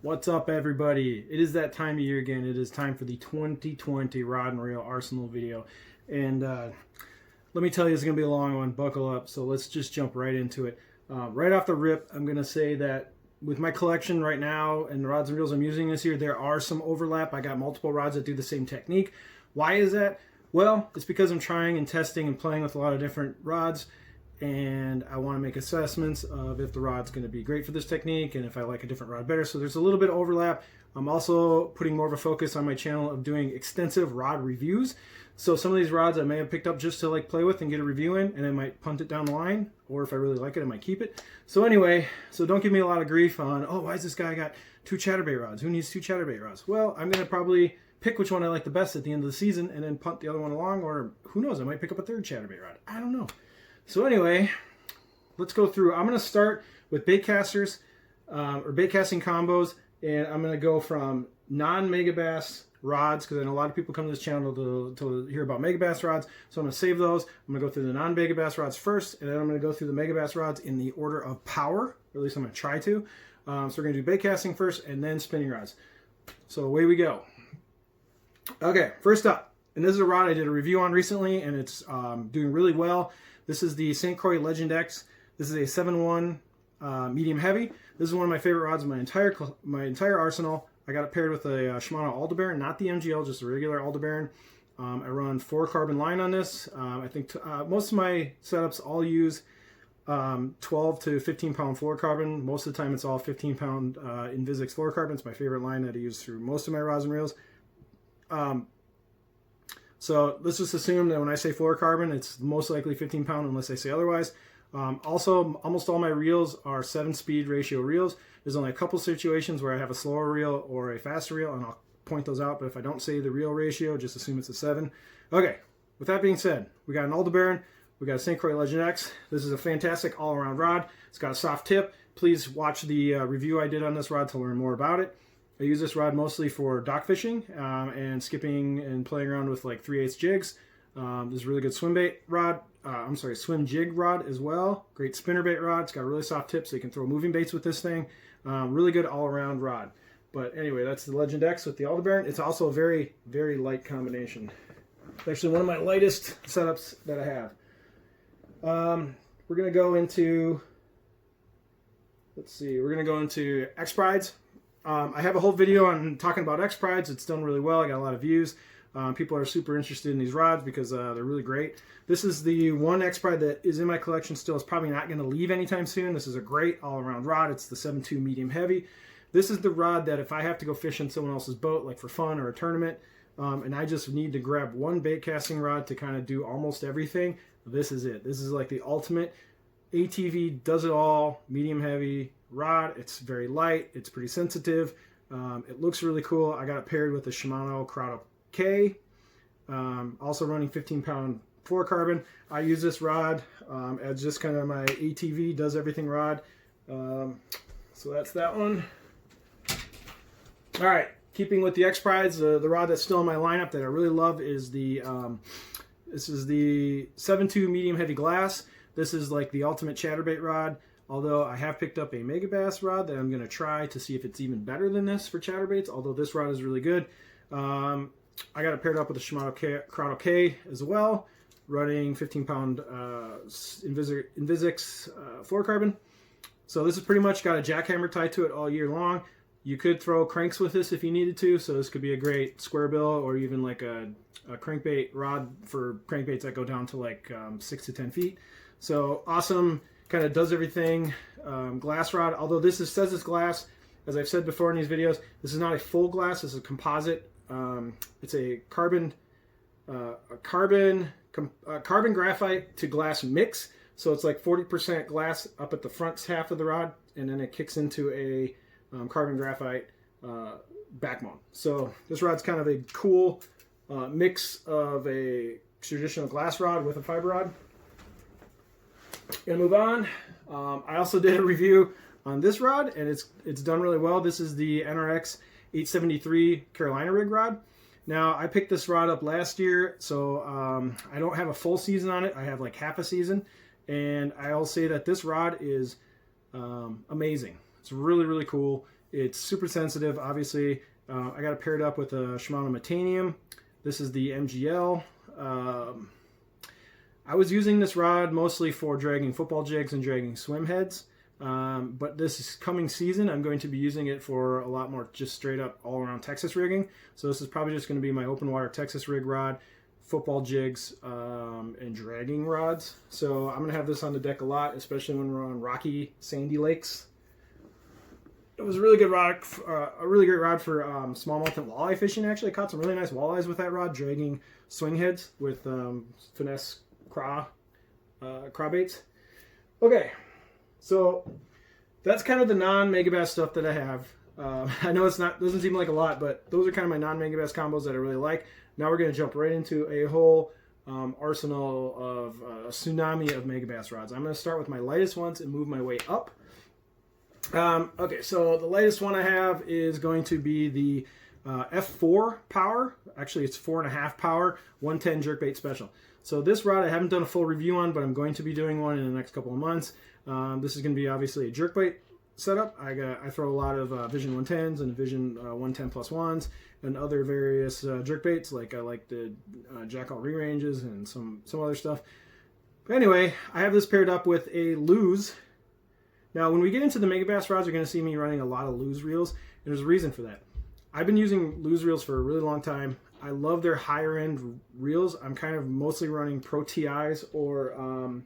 What's up, everybody? It is that time of year again. It is time for the 2020 Rod and Reel Arsenal video. And let me tell you, it's going to be a long one. Buckle up. So let's just jump right into it. Right off the rip, I'm going to say that with my collection right now and the rods and reels I'm using this year, there are some overlap. I got multiple rods that do the same technique. Why is that? Well, it's because I'm trying and testing and playing with a lot of different rods, and I want to make assessments of if the rod's going to be great for this technique and if I like a different rod better. So there's a little bit of overlap. I'm also putting more of a focus on my channel of doing extensive rod reviews. So some of these rods I may have picked up just to like play with and get a review in, and I might punt it down the line, or if I really like it, I might keep it. So anyway, so don't give me a lot of grief on, oh, why is this guy got 2 chatterbait rods? Who needs 2 chatterbait rods? Well, I'm going to probably pick which one I like the best at the end of the season and then punt the other one along, or who knows, I might pick up a 3rd chatterbait rod. I don't know. So anyway, let's go through. I'm going to start with bait casters or bait casting combos, and I'm going to go from non-Megabass rods, because I know a lot of people come to this channel to hear about Megabass rods, so I'm going to save those. I'm going to go through the non-Megabass rods first, and then I'm going to go through the Megabass rods in the order of power, or at least I'm going to try to. So we're going to do bait casting first and then spinning rods. So away we go. Okay, first up, and this is a rod I did a review on recently, and it's doing really well. This is the Croix Legend X. This is a 7-1 medium heavy. This is one of my favorite rods in my entire arsenal. I got it paired with a Shimano Aldebaran, not the MGL, just a regular Aldebaran. I run 4-carbon line on this. I think most of my setups all use 12 to 15 pound fluorocarbon. Most of the time it's all 15 pound Invisix fluorocarbon. It's my favorite line that I use through most of my rods and reels. So let's just assume that when I say fluorocarbon, it's most likely 15 pound unless I say otherwise. Also, almost all my reels are 7-speed ratio reels. There's only a couple situations where I have a slower reel or a faster reel, and I'll point those out, but if I don't say the reel ratio, just assume it's a 7. Okay, with that being said, we got an Aldebaran, we got a Croix Legend X. This is a fantastic all-around rod. It's got a soft tip. Please watch the review I did on this rod to learn more about it. I use this rod mostly for dock fishing and skipping and playing around with like 3/8 jigs. This is a really good swim bait rod. Swim jig rod as well. Great spinnerbait rod. It's got a really soft tip, so you can throw moving baits with this thing. Really good all-around rod. But anyway, that's the Legend X with the Aldebaran. It's also a very, very light combination. It's actually one of my lightest setups that I have. We're gonna go into, let's see, we're gonna go into XPRIZE. I have a whole video on talking about XPRIZE. It's done really well. I got a lot of views. People are super interested in these rods because they're really great. This is the one XPRIZE that is in my collection still. It's probably not going to leave anytime soon. This is a great all-around rod. It's the 7.2 medium heavy. This is the rod that if I have to go fish in someone else's boat, like for fun or a tournament, and I just need to grab one bait casting rod to kind of do almost everything, this is it. This is like the ultimate ATV, does it all, medium heavy rod. It's very light. It's pretty sensitive. It looks really cool. I got it paired with the Shimano Conquest K, also running 15 pound fluorocarbon. I use this rod as just kind of my ATV does everything rod. So that's that one. All right, keeping with the XPRIZE, the rod that's still in my lineup that I really love is the this is the 7.2 medium heavy glass. This is like the ultimate chatterbait rod. Although I have picked up a Megabass rod that I'm going to try to see if it's even better than this for chatterbaits. Although this rod is really good. I got it paired up with the Shimano Conquest K as well, running 15 pound Invisix fluorocarbon. So this has pretty much got a jackhammer tied to it all year long. You could throw cranks with this if you needed to, so this could be a great square bill or even like a crankbait rod for crankbaits that go down to like 6 to 10 feet. So awesome, kind of does everything. Glass rod, although this says it's glass, as I've said before in these videos, this is not a full glass, this is a composite. It's a carbon graphite to glass mix, so it's like 40% glass up at the front half of the rod, and then it kicks into a carbon graphite back mount. So this rod's kind of a cool mix of a traditional glass rod with a fiber rod. Gonna move on. I also did a review on this rod, and it's done really well. This is the NRX 873 Carolina rig rod. Now, I picked this rod up last year, so I don't have a full season on it. I have like half a season, and I'll say that this rod is amazing. It's really, really cool. It's super sensitive, obviously. I got it paired up with a Shimano Metanium. This is the MGL. I was using this rod mostly for dragging football jigs and dragging swim heads. But this coming season, I'm going to be using it for a lot more just straight up all around Texas rigging. So this is probably just going to be my open water Texas rig rod, football jigs, and dragging rods. So I'm going to have this on the deck a lot, especially when we're on rocky, sandy lakes. It was a really good rod, a really great rod for smallmouth and walleye fishing. Actually, I caught some really nice walleyes with that rod, dragging swing heads with finesse craw baits. Okay, so that's kind of the non-Megabass stuff that I have. I know doesn't seem like a lot, but those are kind of my non-Megabass combos that I really like. Now we're going to jump right into a whole arsenal of a tsunami of Megabass rods. I'm going to start with my lightest ones and move my way up. Okay, so the latest one I have is going to be the F4 power. Actually, it's 4.5 power, 110 jerkbait special. So this rod I haven't done a full review on, but I'm going to be doing one in the next couple of months. This is going to be obviously a jerkbait setup. I throw a lot of Vision 110s and Vision 110 plus ones and other various jerkbaits. Like I like the Jackal re-ranges and some other stuff. But anyway, I have this paired up with a Lose. Now, when we get into the Megabass rods, you're going to see me running a lot of Lose reels, and there's a reason for that. I've been using Lose reels for a really long time. I love their higher end reels. I'm kind of mostly running Pro TIs or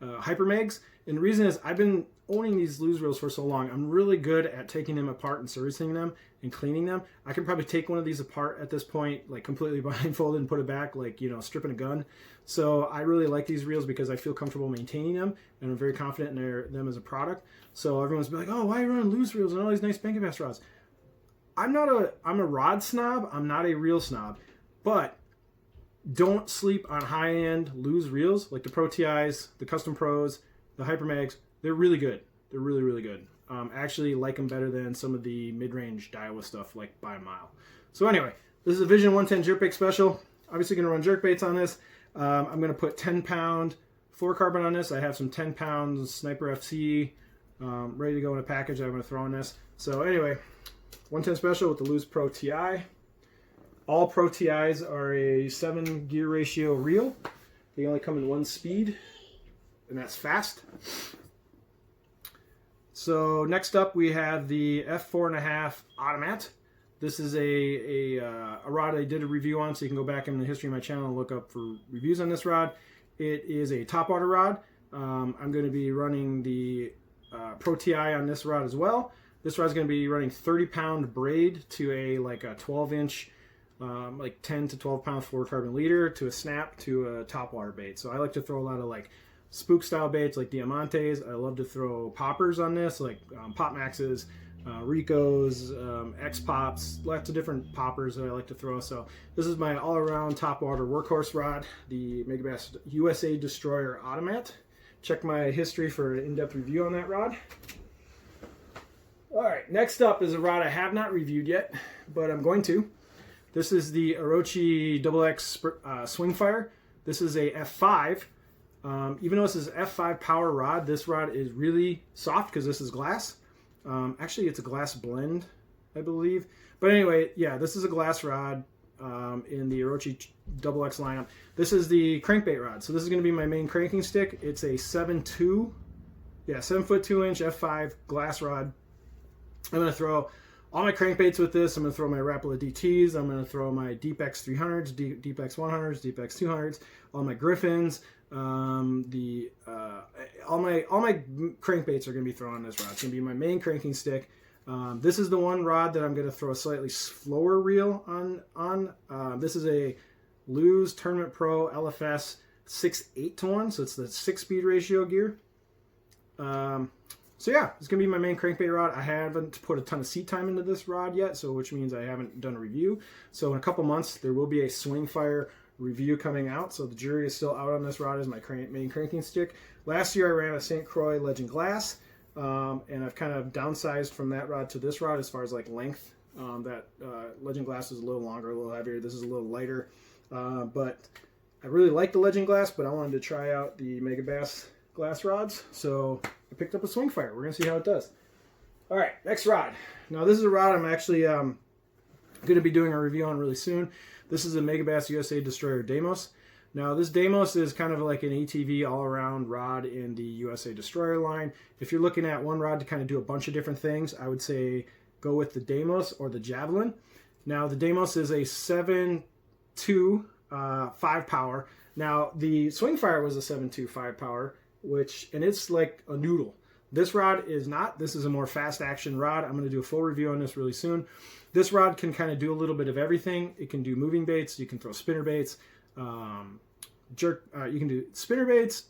Hyper Megs, and the reason is I've been owning these Lose reels for so long. I'm really good at taking them apart and servicing them and cleaning them. I can probably take one of these apart at this point, like completely blindfolded and put it back, like, you know, stripping a gun. So I really like these reels because I feel comfortable maintaining them, and I'm very confident in them as a product. So everyone's been like, oh, why are you running Lose reels and all these nice Megabass rods? I'm a rod snob. I'm not a reel snob, but don't sleep on high-end Lose reels like the Pro TIs, the Custom Pros, the Hyper Megs. They're really good. They're really, really good. I actually like them better than some of the mid-range Daiwa stuff, like by a mile. So anyway, this is a Vision 110 jerkbait special. Obviously going to run jerkbaits on this. I'm going to put 10-pound fluorocarbon on this. I have some 10-pound Sniper FC ready to go in a package that I'm going to throw on this. So anyway, 110 special with the Lose Pro TI. All Pro TIs are a 7 gear ratio reel. They only come in one speed, and that's fast. So next up we have the F4.5 Ottomat. This is a rod I did a review on, so you can go back in the history of my channel and look up for reviews on this rod. It is a topwater rod. I'm going to be running the Pro TI on this rod as well. This rod's going to be running 30-pound braid to a 12-inch, like 10 to 12-pound fluorocarbon leader to a snap to a topwater bait. So I like to throw a lot of like spook style baits like Diamantes. I love to throw poppers on this, like Pop Maxes, Ricos, X Pops, lots of different poppers that I like to throw. So this is my all-around topwater workhorse rod, the Megabass USA Destroyer Automat. Check my history for an in-depth review on that rod. All right, next up is a rod I have not reviewed yet, but I'm going to. This is the Orochi Triple X Swingfire. This is a F5. Even though this is F5 power rod, this rod is really soft because this is glass. Actually, it's a glass blend, I believe. But anyway, yeah, this is a glass rod in the Orochi Triple X lineup. This is the crankbait rod. So this is going to be my main cranking stick. It's a 7'2", 7'2" F5 glass rod. I'm going to throw all my crankbaits with this. I'm going to throw my Rapala DTs. I'm going to throw my Deep X 300s, Deep X 100s, Deep X 200s, all my Griffins. All my crankbaits are going to be thrown on this rod. It's going to be my main cranking stick. This is the one rod that I'm going to throw a slightly slower reel on. This is a Lose Tournament Pro LFS 6:8-to-1, so it's the 6-speed ratio gear. So yeah, it's going to be my main crankbait rod. I haven't put a ton of seat time into this rod yet, so which means I haven't done a review. So in a couple months, there will be a Swingfire review coming out. So the jury is still out on this rod as my main cranking stick. Last year I ran a St. Croix Legend Glass, and I've kind of downsized from that rod to this rod as far as like length. That Legend Glass is a little longer, a little heavier. This is a little lighter, but I really like the Legend Glass, but I wanted to try out the Megabass glass rods, so I picked up a Swingfire. We're gonna see how it does. All right, next rod. Now this is a rod I'm actually going to be doing a review on really soon. This is a Megabass USA Destroyer Damos. Now this Damos is kind of like an ATV all-around rod in the USA Destroyer line. If you're looking at one rod to kind of do a bunch of different things, I would say go with the Damos or the Javelin. Now the Damos is a 7.2 5-power. Now the Swingfire was a 7.2 5-power, and it's like a noodle. This rod is not. This is a more fast action rod. I'm going to do a full review on this really soon. This rod can kind of do a little bit of everything. It can do moving baits. You can throw spinner baits, you can do spinner baits,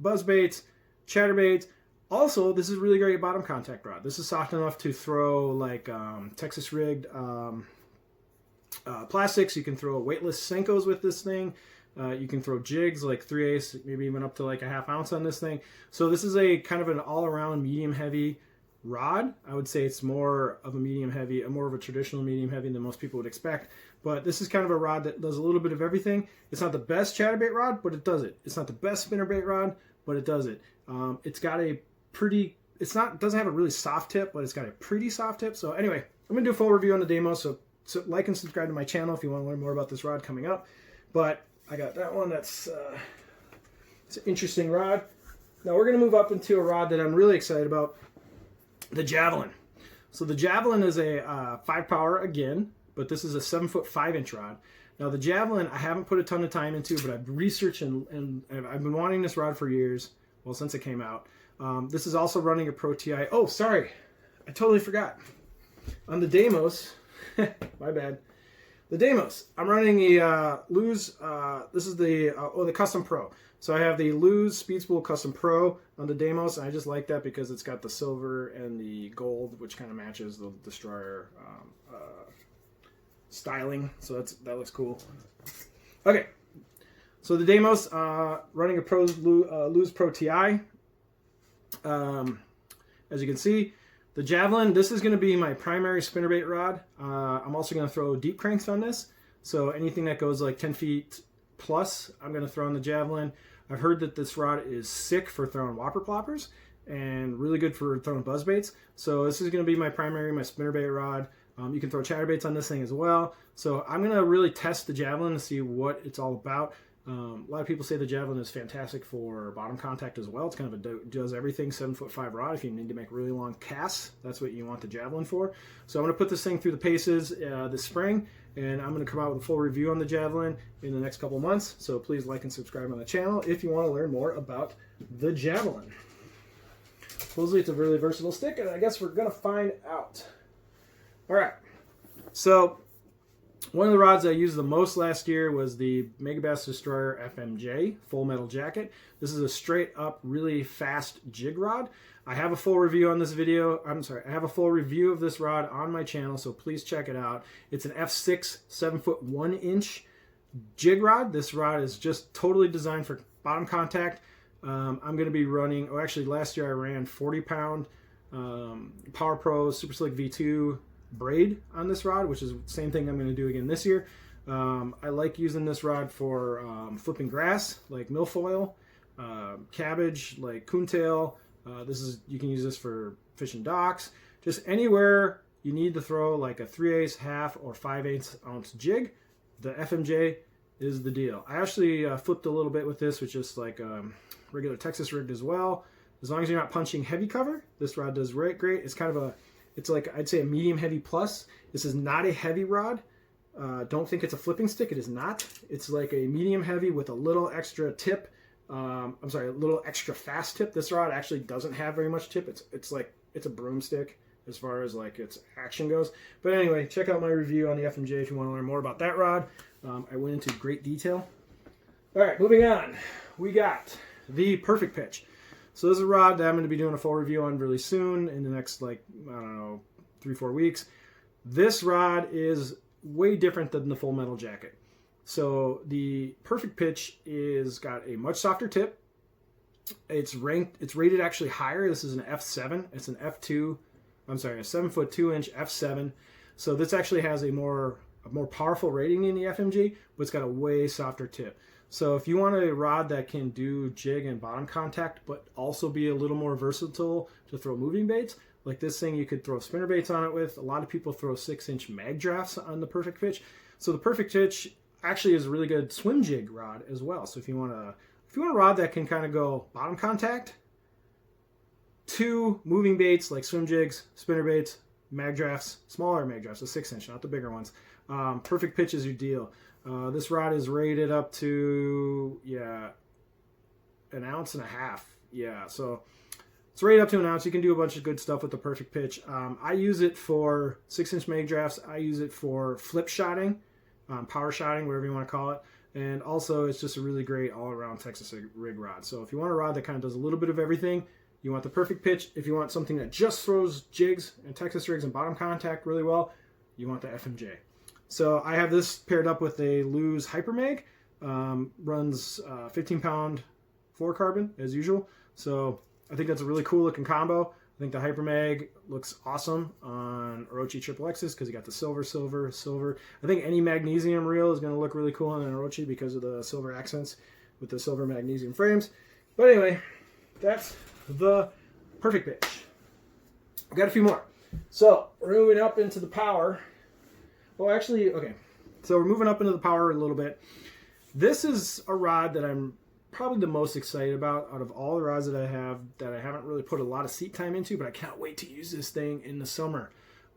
buzz baits, chatter baits. Also, this is really great bottom contact rod. This is soft enough to throw like Texas rigged plastics. You can throw weightless Senkos with this thing. You can throw jigs like 3/8, maybe even up to like a 1/2 ounce on this thing. So this is a kind of an all-around medium heavy rod. I would say it's more of a medium heavy, more of a traditional medium heavy than most people would expect. But this is kind of a rod that does a little bit of everything. It's not the best chatterbait rod, but it does it. It's not the best spinnerbait rod, but it does it. It's got a pretty, it doesn't have a really soft tip, but it's got a pretty soft tip. So anyway, I'm gonna do a full review on the Damos. So like and subscribe to my channel if you want to learn more about this rod coming up. But I got that one. It's an interesting rod. Now we're going to move up into a rod that I'm really excited about, the Javelin. So the Javelin is a 5-power again, but this is a 7-foot 5-inch rod. Now the Javelin, I haven't put a ton of time into, but I've researched and I've been wanting this rod for years. Well, since it came out. This is also running a Pro TI. Oh, sorry, I totally forgot. On the Damos, my bad. The Damos, I'm running the Luz, this is the Custom Pro. So I have the Luz Speed Spool Custom Pro on the Damos, and I just like that because it's got the silver and the gold, which kind of matches the Destroyer styling. So that looks cool. Okay, so the Damos, running a Luz Pro TI. As you can see, the Javelin, this is going to be my primary spinnerbait rod. I'm also going to throw deep cranks on this. So anything that goes like 10 feet plus, I'm going to throw on the Javelin. I've heard that this rod is sick for throwing whopper ploppers and really good for throwing buzz baits. So this is going to be my spinnerbait rod. You can throw chatterbaits on this thing as well. So I'm going to really test the Javelin to see what it's all about. A lot of people say the Javelin is fantastic for bottom contact as well. It's kind of a does everything 7'5" rod. If you need to make really long casts, that's what you want the Javelin for. So I'm going to put this thing through the paces this spring, and I'm going to come out with a full review on the Javelin in the next couple months. So please like and subscribe on the channel if you want to learn more about the Javelin. Supposedly it's a really versatile stick, and I guess we're going to find out. All right, so one of the rods I used the most last year was the Megabass Destroyer FMJ Full Metal Jacket. This is a straight up, really fast jig rod. I have a full review on this video. I have a full review of this rod on my channel, so please check it out. It's an F6 7'1" 1-inch jig rod. This rod is just totally designed for bottom contact. I'm going to be running, actually last year I ran 40-pound Power Pro Super Slick V2 braid on this rod, which is the same thing I'm going to do again this year. I like using this rod for flipping grass like milfoil, cabbage like coontail. You can use this for fishing docks, just anywhere you need to throw like a 3/8, 1/2, or 5/8 ounce jig. The FMJ is the deal. I actually flipped a little bit with this with just like regular Texas rigged as well. As long as you're not punching heavy cover, this rod does great. It's kind of it's like, I'd say a medium heavy plus. This is not a heavy rod. Don't think it's a flipping stick. It is not. It's like a medium heavy with a little extra tip. A little extra fast tip. This rod actually doesn't have very much tip. It's like, it's a broomstick as far as like its action goes. But anyway, check out my review on the FMJ if you want to learn more about that rod. I went into great detail. All right, moving on. We got the Perfect Pitch. So this is a rod that I'm going to be doing a full review on really soon in the next, like, I don't know, 3-4 weeks. This rod is way different than the Full Metal Jacket. So the Perfect Pitch is got a much softer tip. It's rated actually higher. This is an F7. It's an F2. I'm sorry, a 7'2" 2-inch F7. So this actually has a more powerful rating than the FMJ, but it's got a way softer tip. So if you want a rod that can do jig and bottom contact, but also be a little more versatile to throw moving baits, Like this thing you could throw spinnerbaits on it with. A lot of people throw 6-inch mag drafts on the Perfect Pitch. So the Perfect Pitch actually is a really good swim jig rod as well. So if you want a rod that can kind of go bottom contact, 2 moving baits like swim jigs, spinnerbaits, mag drafts, smaller mag drafts, a 6-inch, not the bigger ones. Perfect Pitch is your deal. This rod is rated up to, an ounce and a half. Yeah, so it's rated up to an ounce. You can do a bunch of good stuff with the Perfect Pitch. I use it for 6-inch mag drafts. I use it for flip shotting, power shotting, whatever you want to call it. And also, it's just a really great all-around Texas rig rod. So if you want a rod that kind of does a little bit of everything, you want the Perfect Pitch. If you want something that just throws jigs and Texas rigs and bottom contact really well, you want the FMJ. So I have this paired up with a Lose Hyper Mag. Runs 15-pound fluorocarbon as usual. So I think that's a really cool looking combo. I think the Hyper Mag looks awesome on Orochi Triple X's because you got the silver. I think any magnesium reel is going to look really cool on an Orochi because of the silver accents with the silver magnesium frames. But anyway, that's the Perfect Pitch. I've got a few more. So we're moving up into the power. Well, actually, okay. So we're moving up into the power a little bit. This is a rod that I'm probably the most excited about out of all the rods that I have that I haven't really put a lot of seat time into, but I can't wait to use this thing in the summer.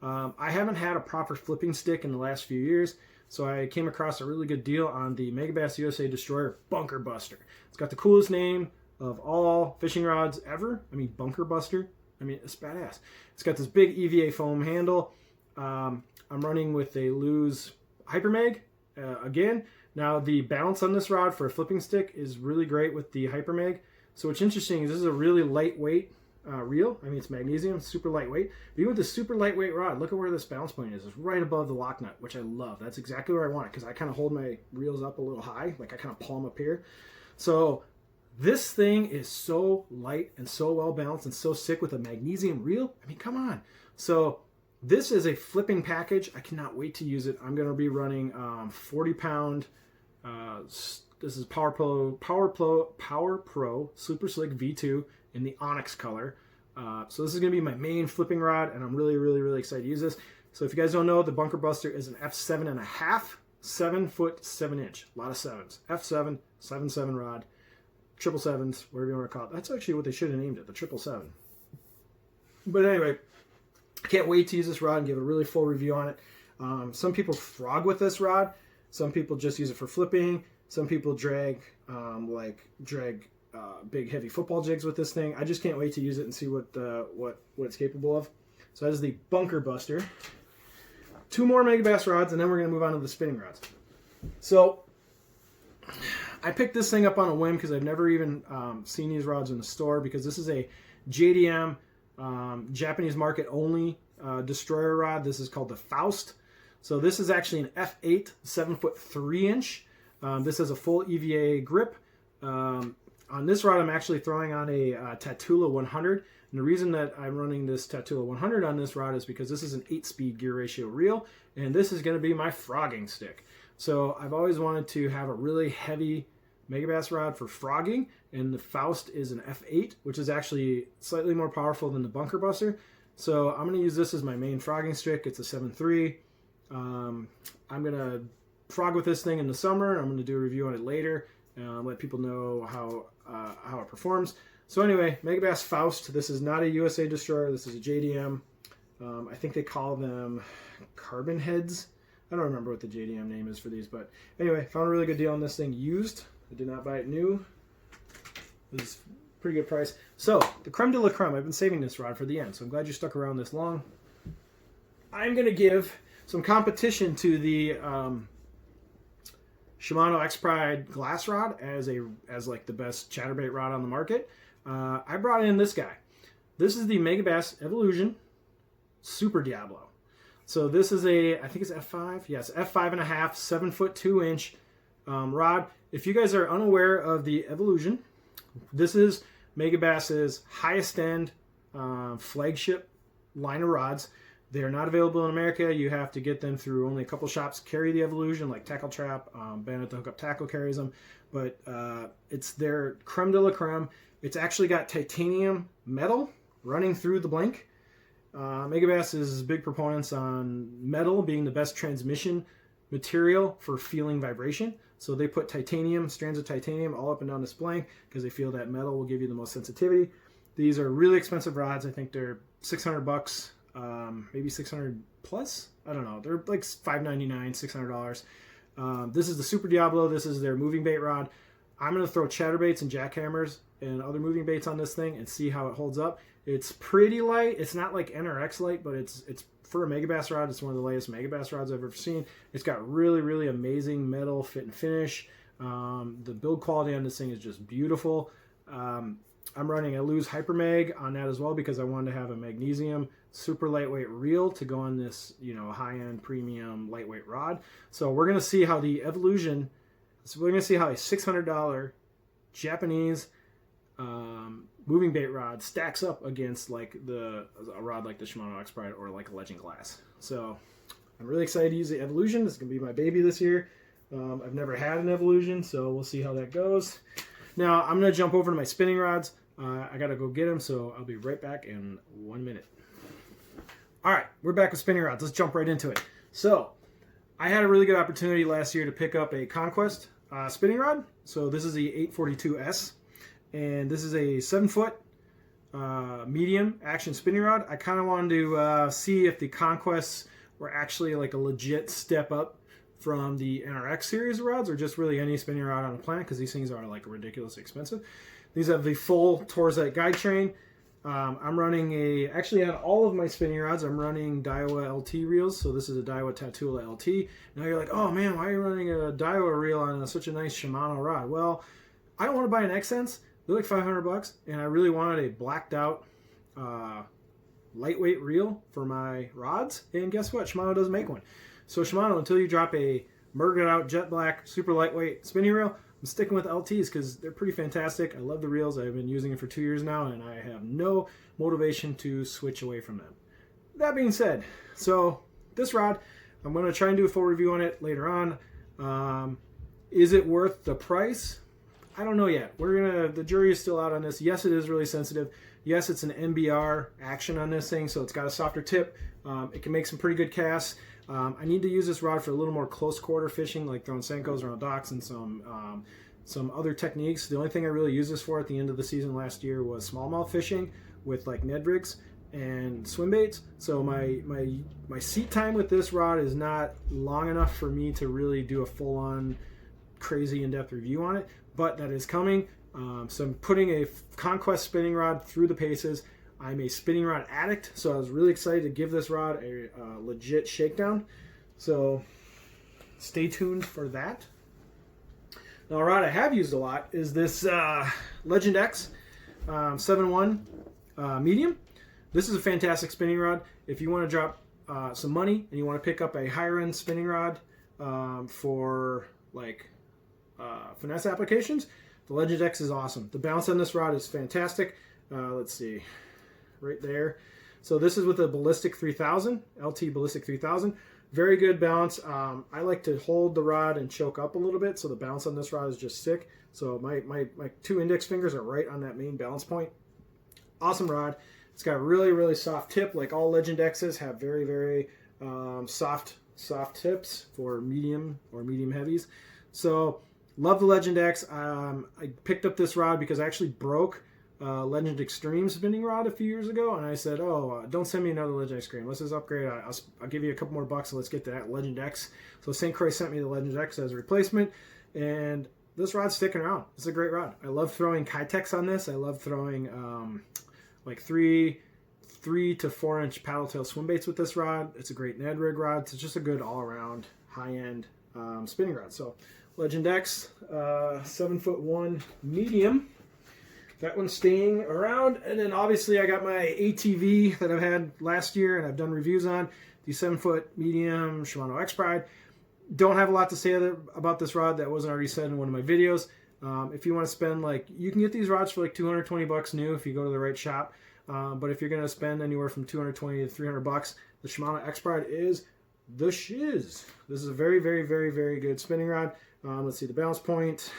I haven't had a proper flipping stick in the last few years, so I came across a really good deal on the Megabass USA Destroyer Bunker Buster. It's got the coolest name of all fishing rods ever. I mean, Bunker Buster. I mean, it's badass. It's got this big EVA foam handle. I'm running with a Lose Hyper Mag again. Now, the balance on this rod for a flipping stick is really great with the Hyper Mag. So what's interesting is this is a really lightweight reel. I mean, it's magnesium, super lightweight. But even with this super lightweight rod, look at where this balance point is. It's right above the lock nut, which I love. That's exactly where I want it because I kind of hold my reels up a little high. Like I kind of palm up here. So this thing is so light and so well balanced and so sick with a magnesium reel. I mean, come on. So this is a flipping package. I cannot wait to use it. I'm going to be running 40-pound. This is Power Pro Super Slick V2 in the Onyx color. So this is going to be my main flipping rod, and I'm really excited to use this. So if you guys don't know, the Bunker Buster is an F7.5, 7 foot 7 inch. A lot of sevens. F7, 7.7 rod, 777s, whatever you want to call it. That's actually what they should have named it, the 777. But anyway, I can't wait to use this rod and give a really full review on it. Some people frog with this rod. Some people just use it for flipping. Some people drag big heavy football jigs with this thing. I just can't wait to use it and see what it's capable of. So that is the Bunker Buster. 2 more Megabass rods, and then we're going to move on to the spinning rods. So I picked this thing up on a whim because I've never even seen these rods in the store, because this is a JDM Japanese market only destroyer rod. This is called the Faust. So this is actually an F8, 7 foot 3 inch. This has a full EVA grip. On this rod, I'm actually throwing on a Tatula 100. And the reason that I'm running this Tatula 100 on this rod is because this is an 8-speed gear ratio reel, and this is going to be my frogging stick. So I've always wanted to have a really heavy Megabass rod for frogging, and the Faust is an F8, which is actually slightly more powerful than the Bunker Buster. So I'm going to use this as my main frogging stick. It's a 7.3. I'm going to frog with this thing in the summer. I'm going to do a review on it later and let people know how it performs. So anyway, Megabass Faust. This is not a USA Destroyer. This is a JDM. I think they call them carbon heads. I don't remember what the JDM name is for these, but anyway, found a really good deal on this thing used. I did not buy it new. This is a pretty good price. So the creme de la creme. I've been saving this rod for the end, so I'm glad you stuck around this long. I'm going to give some competition to the Shimano Expride glass rod as like the best chatterbait rod on the market. I brought in this guy. This is the Megabass Evolution Super Diablo. So this is I think it's F5. Yes, F5.5, 7 foot 2 inch rod. If you guys are unaware of the Evoluzion, this is Megabass's highest end flagship line of rods. They are not available in America. You have to get them through only a couple shops carry the Evoluzion, like Tackle Trap, Bandit the Hookup Tackle carries them. But it's their creme de la creme. It's actually got titanium metal running through the blank. Megabass is big proponents on metal being the best transmission material for feeling vibration. So they put titanium, strands of titanium all up and down the spline because they feel that metal will give you the most sensitivity. These are really expensive rods. I think they're $600, maybe 600 plus. I don't know. They're like $599, $600. This is the Super Diablo. This is their moving bait rod. I'm going to throw chatterbaits and jackhammers and other moving baits on this thing and see how it holds up. It's pretty light. It's not like NRX light, but it's for a Megabass rod. It's one of the lightest Megabass rods I've ever seen. It's got really, really amazing metal fit and finish. The build quality on this thing is just beautiful. I'm running a Eluze Hyper Mag on that as well because I wanted to have a magnesium super lightweight reel to go on this, high-end premium lightweight rod. So we're going to see how the Evoluzion, we're going to see how a $600 Japanese moving bait rod stacks up against like a rod like the Shimano Expride or like a Legend Glass. So I'm really excited to use the Evoluzion. It's going to be my baby this year. I've never had an Evoluzion, so we'll see how that goes. Now I'm going to jump over to my spinning rods. I got to go get them, so I'll be right back in 1 minute. All right, we're back with spinning rods. Let's jump right into it. So I had a really good opportunity last year to pick up a Conquest spinning rod. So this is the 842S, and this is a 7-foot medium action spinning rod. I kind of wanted to see if the Conquests were actually like a legit step up from the NRX series of rods, or just really any spinning rod on the planet, because these things are like ridiculously expensive. These have the full Torzite guide train. I'm running actually on all of my spinning rods, I'm running Daiwa LT reels. So this is a Daiwa Tatula LT. Now you're like, oh man, why are you running a Daiwa reel on such a nice Shimano rod? Well, I don't want to buy an X-Sense. They're like $500, and I really wanted a blacked out lightweight reel for my rods. And guess what? Shimano doesn't make one. So Shimano, until you drop a murdered out jet black super lightweight spinning reel, I'm sticking with LTs because they're pretty fantastic. I love the reels. I've been using it for 2 years now, and I have no motivation to switch away from them. That being said, so this rod, I'm going to try and do a full review on it later on. Is it worth the price? I don't know yet. The jury is still out on this. Yes, it is really sensitive. Yes, it's an NBR action on this thing, so it's got a softer tip. It can make some pretty good casts. I need to use this rod for a little more close quarter fishing, like throwing Senkos around docks and some other techniques. The only thing I really used this for at the end of the season last year was smallmouth fishing with like Ned rigs and swim baits. So my seat time with this rod is not long enough for me to really do a full-on crazy in-depth review on it, but that is coming. So I'm putting a Conquest spinning rod through the paces. I'm a spinning rod addict, so I was really excited to give this rod a legit shakedown. So stay tuned for that. Now, a rod I have used a lot is this Legend X 7.1 medium. This is a fantastic spinning rod. If you want to drop some money and you want to pick up a higher end spinning rod for like finesse applications, the Legend X is awesome. The bounce on this rod is fantastic. Let's see, right there. So this is with a Ballistic 3000, LT Ballistic 3000. Very good bounce. I like to hold the rod and choke up a little bit, so the bounce on this rod is just sick. So my two index fingers are right on that main balance point. Awesome rod. It's got really, really soft tip, like all Legend X's have very, very soft tips for medium or medium heavies. So love the Legend X. I picked up this rod because I actually broke Legend Extreme spinning rod a few years ago, and I said, oh, don't send me another Legend Extreme. Let's just upgrade. I'll give you a couple more bucks and let's get to that Legend X. So St. Croix sent me the Legend X as a replacement, and this rod's sticking around. It's a great rod. I love throwing Kitex on this. I love throwing like 3 to 4 inch paddle tail swim baits with this rod. It's a great Ned rig rod. It's just a good all-around high-end spinning rod. So Legend X 7'1" medium. That one's staying around. And then obviously I got my ATV that I've had last year and I've done reviews on. The 7-foot medium Shimano Expride. Don't have a lot to say about this rod that wasn't already said in one of my videos. If you want to spend you can get these rods for like 220 bucks new if you go to the right shop. But if you're going to spend anywhere from 220 to 300 bucks, the Shimano Expride is the shiz. This is a very, very, very, very good spinning rod. Let's see, the balance point.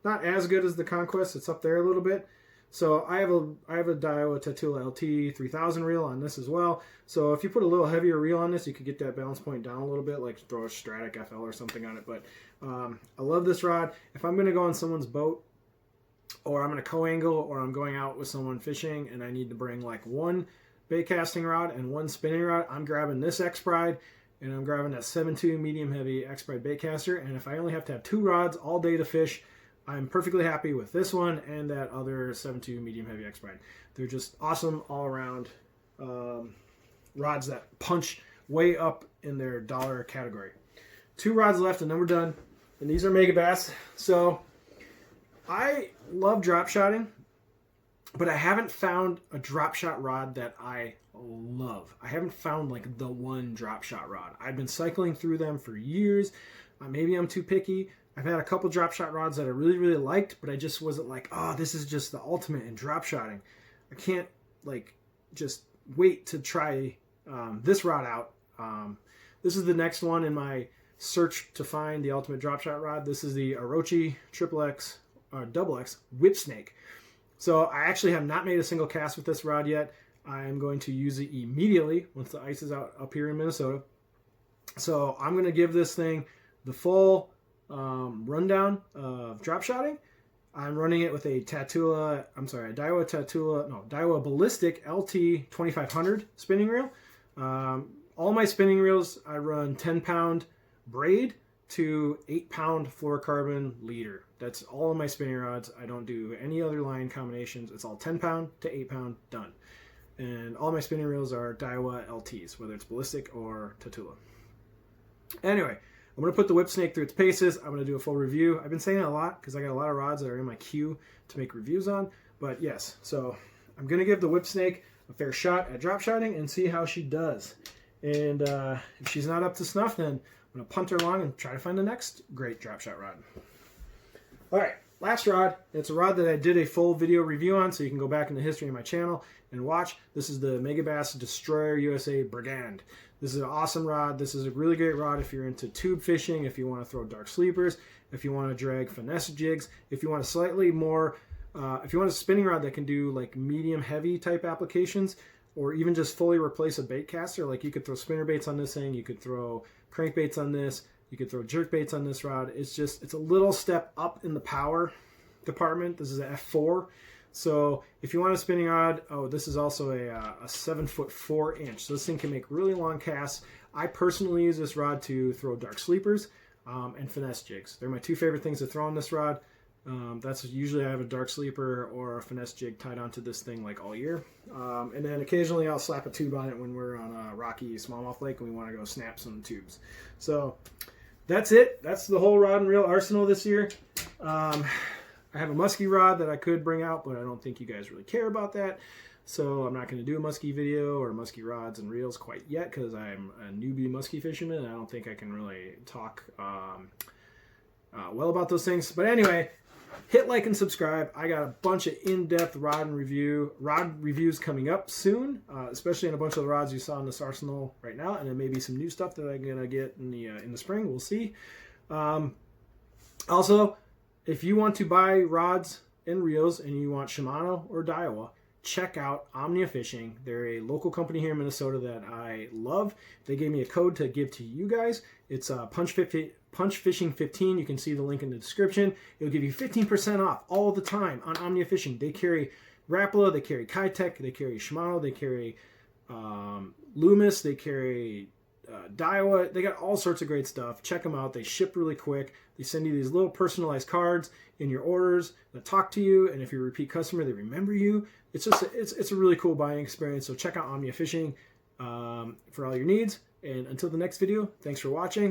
Not as good as the Conquest. It's up there a little bit. So I have a Daiwa Tatula LT 3000 reel on this as well. So if you put a little heavier reel on this, you could get that balance point down a little bit, like throw a Stratic FL or something on it. But I love this rod. If I'm going to go on someone's boat, or I'm going to co-angle, or I'm going out with someone fishing and I need to bring like one bait casting rod and one spinning rod, I'm grabbing this XPRIZE and I'm grabbing that 7.2 medium heavy XPRIZE bait caster. And if I only have to have 2 rods all day to fish, I'm perfectly happy with this one and that other 7.2 medium heavy XPRIZE. They're just awesome all around rods that punch way up in their dollar category. 2 rods left and then we're done. And these are Megabass. So I love drop shotting, but I haven't found a drop shot rod that I love. I haven't found like the one drop shot rod. I've been cycling through them for years. Maybe I'm too picky. I've had a couple drop shot rods that I really, really liked, but I just wasn't like, oh, this is just the ultimate in drop shotting. I can't like just wait to try this rod out. This is the next one in my search to find the ultimate drop shot rod. This is the Orochi Triple X Double X Whipsnake. So I actually have not made a single cast with this rod yet. I'm going to use it immediately once the ice is out up here in Minnesota. So I'm going to give this thing the full rundown of drop shotting. I'm running it with a Daiwa Ballistic LT 2500 spinning reel. All my spinning reels, I run 10-pound braid to 8-pound fluorocarbon leader. That's all of my spinning rods. I don't do any other line combinations. It's all 10-pound to 8-pound done. And all my spinning reels are Daiwa LTs, whether it's ballistic or Tatula. Anyway, I'm going to put the Whipsnake through its paces. I'm going to do a full review. I've been saying it a lot because I got a lot of rods that are in my queue to make reviews on. But yes, so I'm going to give the Whipsnake a fair shot at drop shotting and see how she does. And if she's not up to snuff, then I'm going to punt her along and try to find the next great drop shot rod. All right, last rod. It's a rod that I did a full video review on, so you can go back in the history of my channel and watch. This is the Megabass Destroyer USA Brigand. This is an awesome rod. This is a really great rod if you're into tube fishing, if you want to throw dark sleepers, if you want to drag finesse jigs, if you want a slightly more, if you want a spinning rod that can do like medium heavy type applications, or even just fully replace a bait caster. Like you could throw spinner baits on this thing, you could throw crankbaits on this, you could throw jerk baits on this rod. It's a little step up in the power department. This is an F4. So if you want a spinning rod, this is also a 7'4". So this thing can make really long casts. I personally use this rod to throw dark sleepers and finesse jigs. They're my 2 favorite things to throw on this rod. That's usually I have a dark sleeper or a finesse jig tied onto this thing like all year. And then occasionally I'll slap a tube on it when we're on a rocky smallmouth lake and we want to go snap some tubes. So that's it. That's the whole rod and reel arsenal this year. I have a muskie rod that I could bring out, but I don't think you guys really care about that. So I'm not going to do a muskie video or muskie rods and reels quite yet because I'm a newbie muskie fisherman and I don't think I can really talk well about those things. But anyway, hit like and subscribe. I got a bunch of in-depth rod reviews coming up soon, especially in a bunch of the rods you saw in this arsenal right now, and then maybe some new stuff that I'm gonna get in the spring. We'll see. Also, if you want to buy rods and reels and you want Shimano or Daiwa, check out Omnia Fishing. They're a local company here in Minnesota that I love. They gave me a code to give to you guys. It's Punch Fishing 15. You can see the link in the description. It'll give you 15% off all the time on Omnia Fishing. They carry Rapala, they carry Kitech, they carry Shimano, they carry GLoomis, they carry Daiwa. They got all sorts of great stuff. Check them out. They ship really quick. They send you these little personalized cards in your orders that talk to you, and if you're a repeat customer, they remember you. It's just it's a really cool buying experience. So check out Omnia Fishing for all your needs. And until the next video, thanks for watching.